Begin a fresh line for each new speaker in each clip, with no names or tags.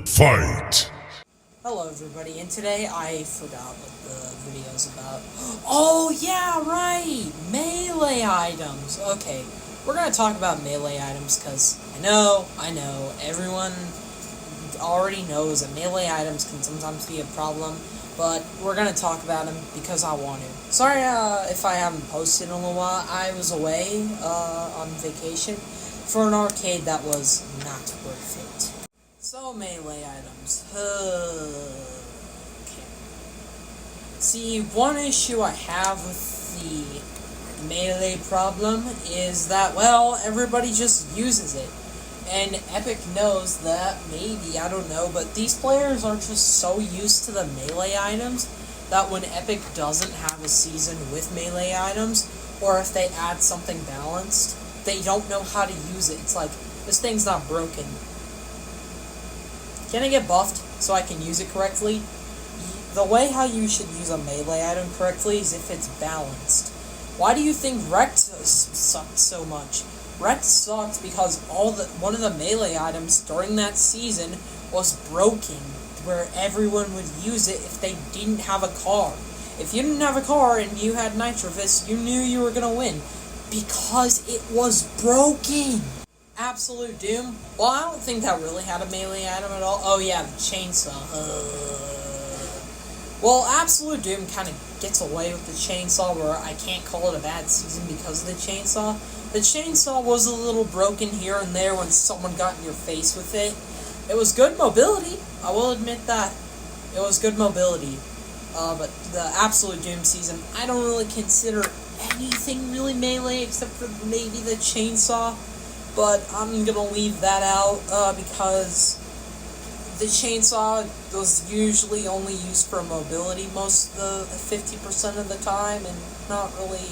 Fight!
Hello everybody, and today I forgot what the video's about. Oh yeah, right! Melee items! Okay, we're gonna talk about melee items because I know, everyone already knows that melee items can sometimes be a problem, but we're gonna talk about them because I want to. Sorry if I haven't posted in a while. I was away on vacation for an arcade that was not worth it. So, melee items. Okay. See, one issue I have with the melee problem is that, well, everybody just uses it. And Epic knows that, maybe, I don't know, but these players are just so used to the melee items that when Epic doesn't have a season with melee items, or if they add something balanced, they don't know how to use it. It's like, this thing's not broken. Can I get buffed so I can use it correctly? The way how you should use a melee item correctly is if it's balanced. Why do you think Wrecked sucked so much? Wrecked sucked because one of the melee items during that season was broken, where everyone would use it if they didn't have a car. If you didn't have a car and you had Nitrovist, you knew you were gonna win because it was broken. Absolute Doom? Well, I don't think that really had a melee item at all. Oh yeah, the chainsaw. Well, Absolute Doom kind of gets away with the chainsaw, where I can't call it a bad season because of the chainsaw. The chainsaw was a little broken here and there when someone got in your face with it. It was good mobility, I will admit that. It was good mobility. But the Absolute Doom season, I don't really consider anything really melee except for maybe the chainsaw. But I'm gonna leave that out because the chainsaw was usually only used for mobility most of the 50% of the time and not really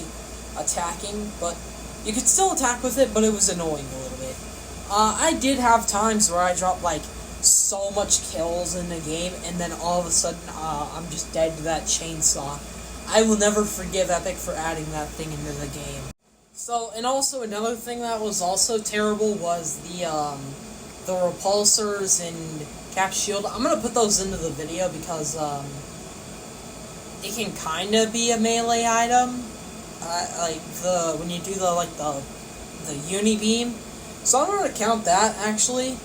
attacking. But you could still attack with it, but it was annoying a little bit. I did have times where I dropped like so much kills in the game and then all of a sudden I'm just dead to that chainsaw. I will never forgive Epic for adding that thing into the game. So, and also another thing that was also terrible was the repulsors and Cap Shield. I'm gonna put those into the video because it can kind of be a melee item, like when you do the uni beam. So I'm gonna count that actually,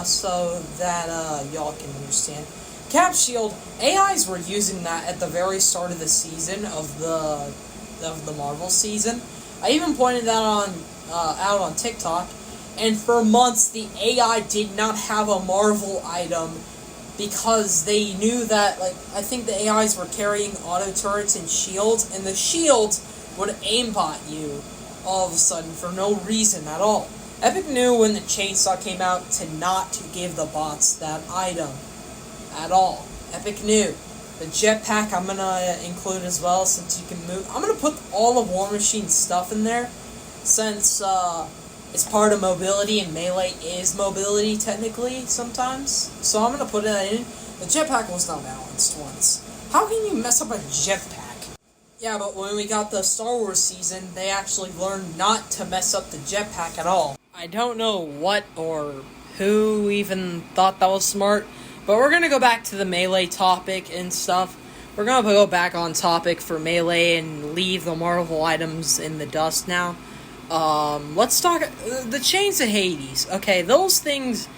so that y'all can understand. Cap Shield, AIs were using that at the very start of the season of the Marvel season. I even pointed that out on TikTok, and for months the AI did not have a Marvel item because they knew that, I think the AIs were carrying auto turrets and shields, and the shields would aimbot you all of a sudden for no reason at all. Epic knew when the chainsaw came out to not give the bots that item at all. Epic knew. The jetpack I'm gonna include as well, since you can move. I'm gonna put all of War Machine's stuff in there, since it's part of mobility, and melee is mobility technically sometimes. So I'm gonna put that in. The jetpack was not balanced once. How can you mess up a jetpack? Yeah, but when we got the Star Wars season, they actually learned not to mess up the jetpack at all. I don't know what or who even thought that was smart. But we're going to go back to the melee topic and stuff. We're going to go back on topic for melee and leave the Marvel items in the dust now. Let's talk the Chains of Hades. Okay, those things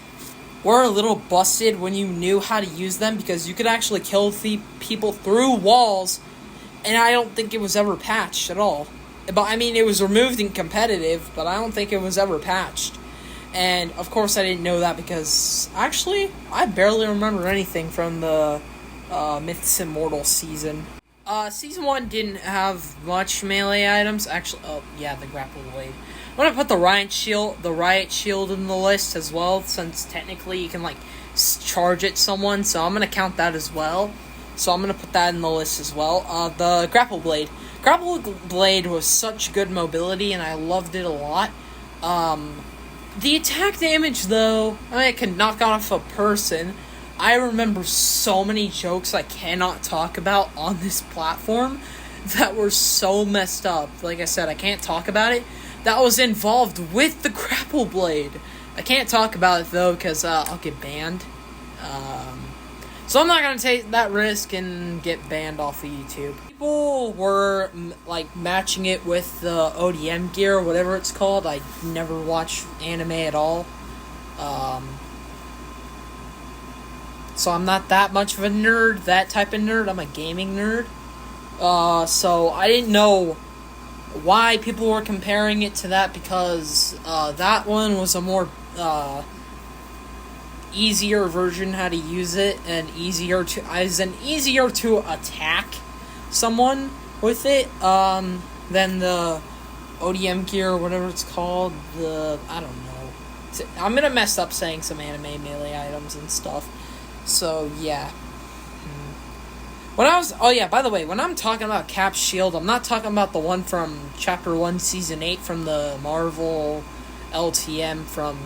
were a little busted when you knew how to use them, because you could actually kill people through walls, and I don't think it was ever patched at all. But I mean, it was removed in competitive, but I don't think it was ever patched. And, of course, I didn't know that because, actually, I barely remember anything from the Myths Immortal season. Season 1 didn't have much melee items. Actually, oh, yeah, the Grapple Blade. I'm gonna put the Riot Shield in the list as well, since technically you can, charge at someone, so I'm gonna count that as well. So I'm gonna put that in the list as well. The Grapple Blade. Grapple Blade was such good mobility, and I loved it a lot. The attack damage, though, it can knock off a person. I remember so many jokes I cannot talk about on this platform that were so messed up. Like I said, I can't talk about it. That was involved with the Grapple Blade. I can't talk about it, though, because I'll get banned. So I'm not going to take that risk and get banned off of YouTube. People were, like, matching it with the ODM gear, whatever it's called. I never watch anime at all. So I'm not that much of a nerd, that type of nerd. I'm a gaming nerd. So I didn't know why people were comparing it to that, because that one was a more easier version how to use it, and easier to attack someone with it than the ODM gear or whatever it's called. I don't know. I'm gonna mess up saying some anime melee items and stuff. So yeah. By the way, when I'm talking about Cap's shield, I'm not talking about the one from Chapter 1, Season 8 from the Marvel LTM from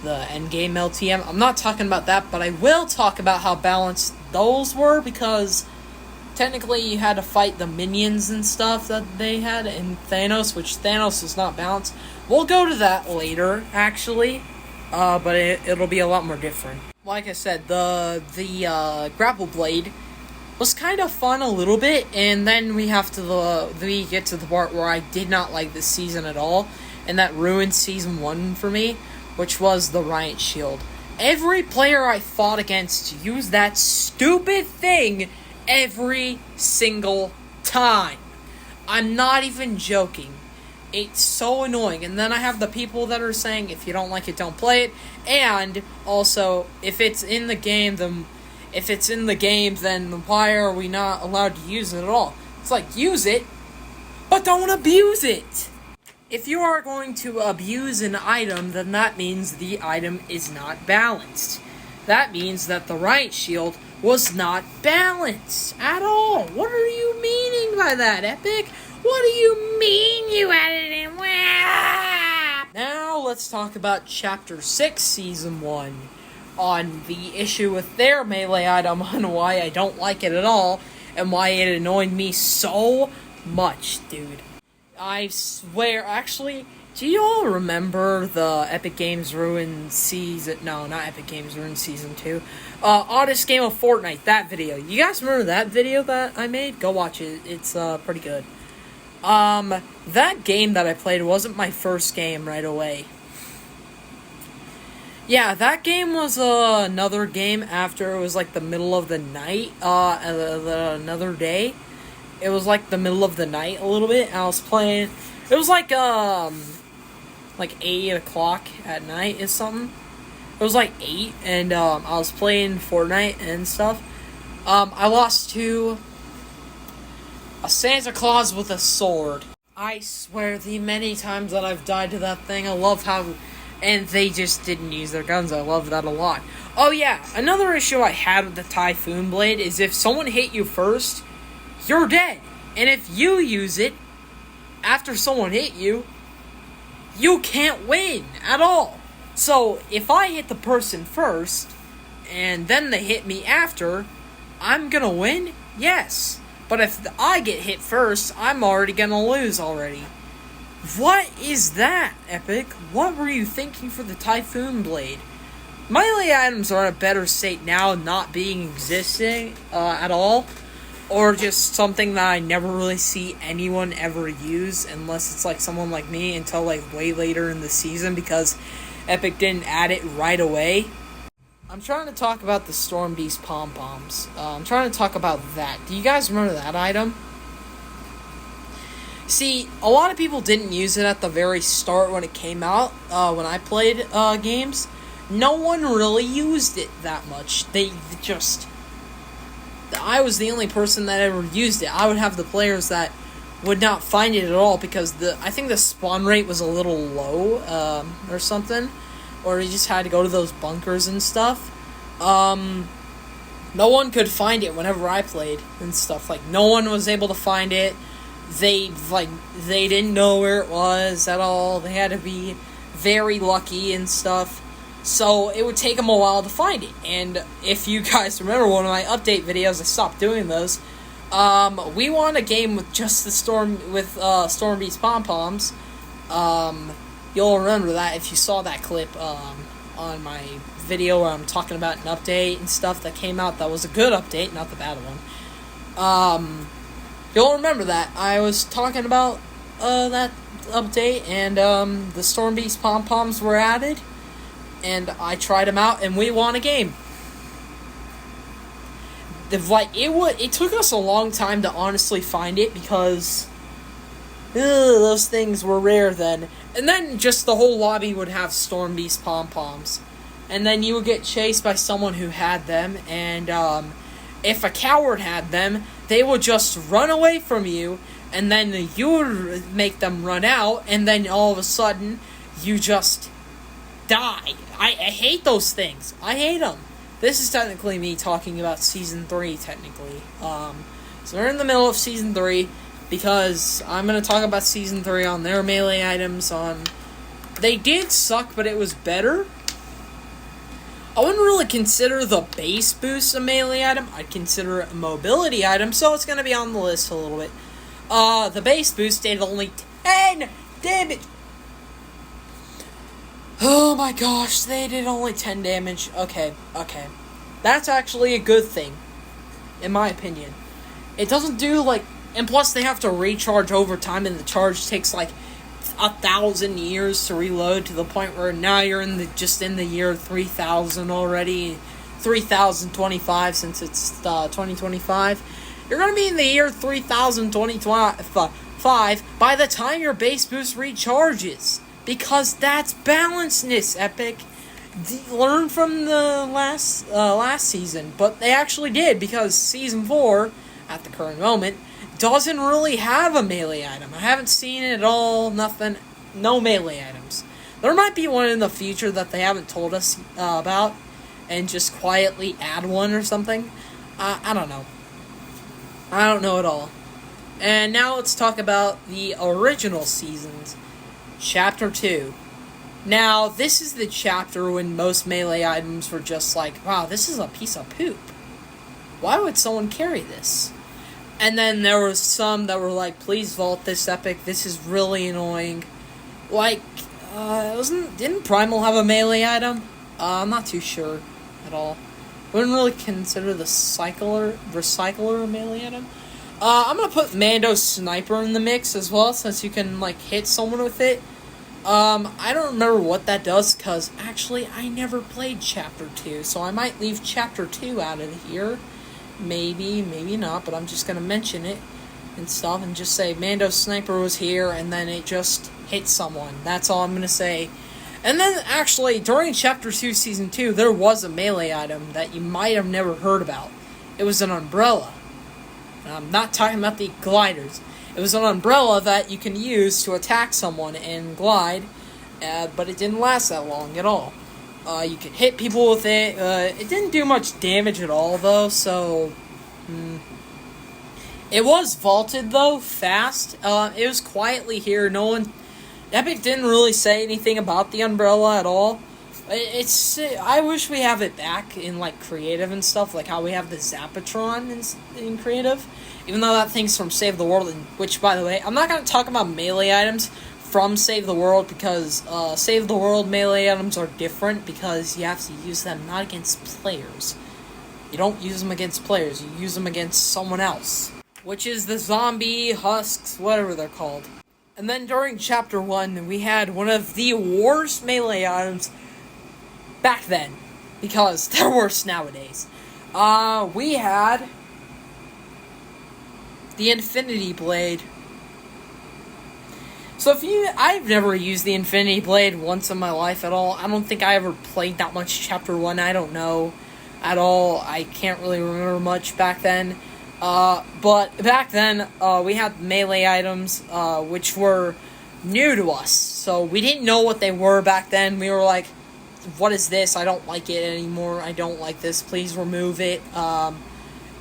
the Endgame LTM. I'm not talking about that, but I will talk about how balanced those were, because technically you had to fight the minions and stuff that they had in Thanos, which Thanos is not balanced. We'll go to that later, actually, but it'll be a lot more different. Like I said, the grapple blade was kind of fun a little bit, and then we get to the part where I did not like this season at all, and that ruined Season 1 for me, which was the Riot Shield. Every player I fought against used that stupid thing every single time. I'm not even joking. It's so annoying. And then I have the people that are saying, if you don't like it, don't play it. And also, if it's in the game, then why are we not allowed to use it at all? It's like, use it, but don't abuse it. If you are going to abuse an item, then that means the item is not balanced. That means that the Riot Shield was not balanced at all. What are you meaning by that, Epic? What do you mean you added in? Now let's talk about Chapter 6, Season 1. On the issue with their melee item, on why I don't like it at all, and why it annoyed me so much, dude. I swear, actually, do you all remember the Epic Games Ruined Season... No, not Epic Games Ruined Season 2. Oddest Game of Fortnite, that video. You guys remember that video that I made? Go watch it. It's, pretty good. That game that I played wasn't my first game right away. Yeah, that game was, another game after it was, like, the middle of the night, another day. It was like the middle of the night a little bit. I was playing. It was like 8 o'clock at night or something. It was like 8, and I was playing Fortnite and stuff. I lost to a Santa Claus with a sword. I swear, the many times that I've died to that thing, I love how. And they just didn't use their guns. I love that a lot. Oh yeah, another issue I had with the Typhoon Blade is if someone hit you first, you're dead. And if you use it after someone hit you, you can't win at all. So if I hit the person first and then they hit me after, I'm gonna win? Yes. But if I get hit first, I'm already gonna lose already. What is that, Epic? What were you thinking for the Typhoon Blade? Melee items are in a better state now, not being existing at all. Or just something that I never really see anyone ever use, unless it's like someone like me, until like way later in the season, because Epic didn't add it right away. I'm trying to talk about the Storm Beast pom-poms. I'm trying to talk about that. Do you guys remember that item? See, a lot of people didn't use it at the very start when it came out, when I played games. No one really used it that much. I was the only person that ever used it. I would have the players that would not find it at all, because I think the spawn rate was a little low, or something. Or you just had to go to those bunkers and stuff. No one could find it whenever I played and stuff. Like, no one was able to find it. They didn't know where it was at all. They had to be very lucky and stuff. So it would take them a while to find it. And if you guys remember one of my update videos, I stopped doing those. We won a game with just the Storm Beast pom-poms. You'll remember that if you saw that clip on my video where I'm talking about an update and stuff that came out that was a good update, not the bad one. You'll remember that. I was talking about that update, and the Storm Beast pom-poms were added, and I tried them out, and we won a game. It took us a long time to honestly find it, because those things were rare then. And then just the whole lobby would have Storm Beast pom-poms. And then you would get chased by someone who had them, and if a coward had them, they would just run away from you, and then you would make them run out, and then all of a sudden, you just die. I hate those things. I hate them. This is technically me talking about Season 3, technically. So we're in the middle of Season 3, because I'm going to talk about Season 3 on their melee items. They did suck, but it was better. I wouldn't really consider the base boost a melee item. I'd consider it a mobility item, so it's going to be on the list a little bit. The base boost did only 10 damage. Oh my gosh, they did only 10 damage. Okay. That's actually a good thing, in my opinion. It doesn't do, and plus they have to recharge over time, and the charge takes, 1,000 years to reload, to the point where now you're in the year 3000 already. 3025, since it's 2025. You're going to be in the year 3025 by the time your base boost recharges. Because that's balancedness, Epic. Learn from the last season. But they actually did, because Season 4, at the current moment, doesn't really have a melee item. I haven't seen it at all, nothing, no melee items. There might be one in the future that they haven't told us about, and just quietly add one or something. I don't know. I don't know at all. And now let's talk about the original seasons. Chapter 2. Now, this is the chapter when most melee items were just like, wow, this is a piece of poop. Why would someone carry this? And then there was some that were like, please vault this, Epic, this is really annoying. Didn't Primal have a melee item? I'm not too sure at all. Wouldn't really consider the Recycler a melee item. I'm gonna put Mando Sniper in the mix as well, since you can, hit someone with it. I don't remember what that does, because actually I never played Chapter 2, so I might leave Chapter 2 out of here. Maybe not, but I'm just gonna mention it and stuff, and just say Mando Sniper was here, and then it just hit someone. That's all I'm gonna say. And then, actually, during Chapter 2, Season 2, there was a melee item that you might have never heard about. It was an umbrella. And I'm not talking about the gliders. It was an umbrella that you can use to attack someone and glide, but it didn't last that long at all. You could hit people with it. It didn't do much damage at all, though, so... It was vaulted, though, fast. It was quietly here. Epic didn't really say anything about the umbrella at all. I wish we have it back in, creative and stuff, like how we have the Zapatron in creative. Even though that thing's from Save the World, which, by the way, I'm not going to talk about melee items from Save the World, because Save the World melee items are different, because you have to use them not against players. You don't use them against players, you use them against someone else. Which is the zombie, husks, whatever they're called. And then during Chapter 1, we had one of the worst melee items back then, because they're worse nowadays. We had the Infinity Blade. So I've never used the Infinity Blade once in my life at all. I don't think I ever played that much Chapter 1. I don't know at all. I can't really remember much back then. But back then, we had melee items, which were new to us. So we didn't know what they were back then. We were like, what is this? I don't like it anymore. I don't like this. Please remove it.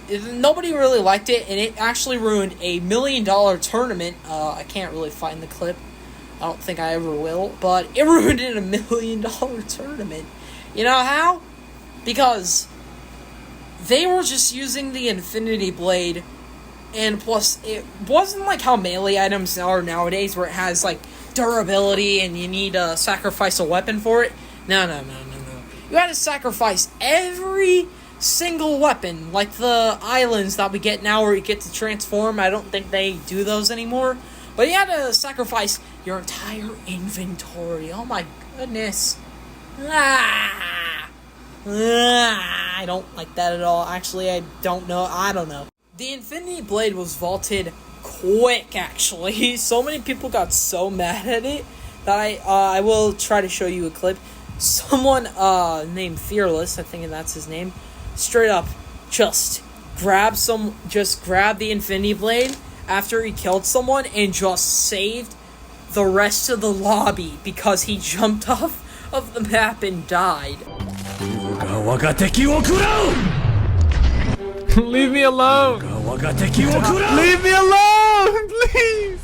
Nobody really liked it, and it actually ruined a $1 million tournament. I can't really find the clip. I don't think I ever will, but it ruined a $1 million tournament. You know how? Because they were just using the Infinity Blade, and plus, it wasn't like how melee items are nowadays, where it has, durability, and you need to sacrifice a weapon for it. No. you had to sacrifice every single weapon, like the islands that we get now where you get to transform. I don't think they do those anymore. But you had to sacrifice your entire inventory. Oh my goodness. I don't like that at all. Actually, I don't know. The Infinity Blade was vaulted quick, actually. So many people got so mad at it that I will try to show you a clip. Someone named Fearless, I think that's his name, straight up just grabbed the Infinity Blade after he killed someone and just saved the rest of the lobby because he jumped off of the map and died.
Leave me alone! Leave me alone! Please!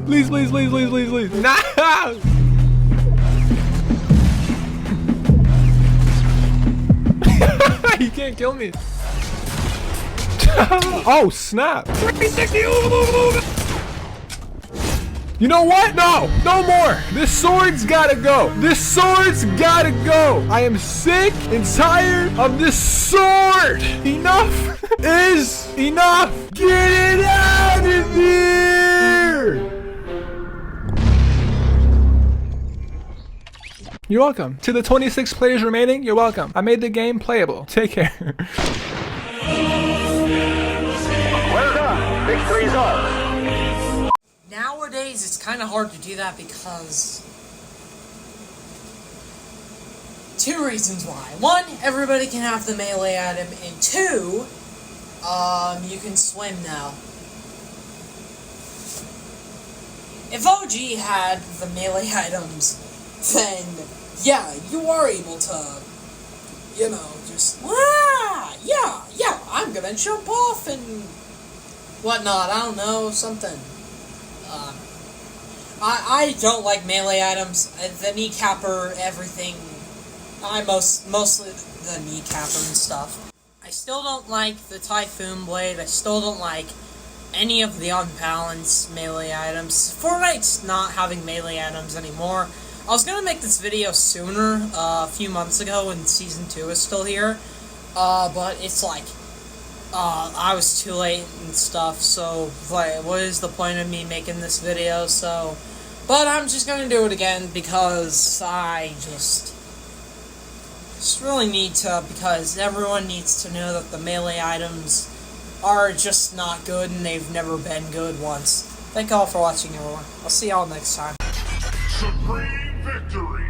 Please! Please! No! You can't kill me. Oh, snap. You know what? No more. This sword's gotta go. I am sick and tired of this sword. Enough is enough. Get it out of here. You're welcome. To the 26 players remaining, you're welcome. I made the game playable. Take care.
Well done. Victory's ours.
Nowadays, it's kind of hard to do that because... two reasons why. One, everybody can have the melee item, and two, you can swim now. If OG had the melee items, then, yeah, you are able to, you know, just, yeah, I'm gonna jump off and whatnot, I don't know, something. I don't like melee items. The kneecapper, everything. Mostly the kneecapper and stuff. I still don't like the Typhoon Blade. I still don't like any of the unbalanced melee items. Fortnite's not having melee items anymore. I was gonna make this video sooner, a few months ago when Season 2 is still here. But it's like, I was too late and stuff, so, like, what is the point of me making this video, so... But I'm just gonna do it again, because I just really need to, because everyone needs to know that the melee items are just not good, and they've never been good once. Thank you all for watching, everyone. I'll see y'all next time.
Supreme victory!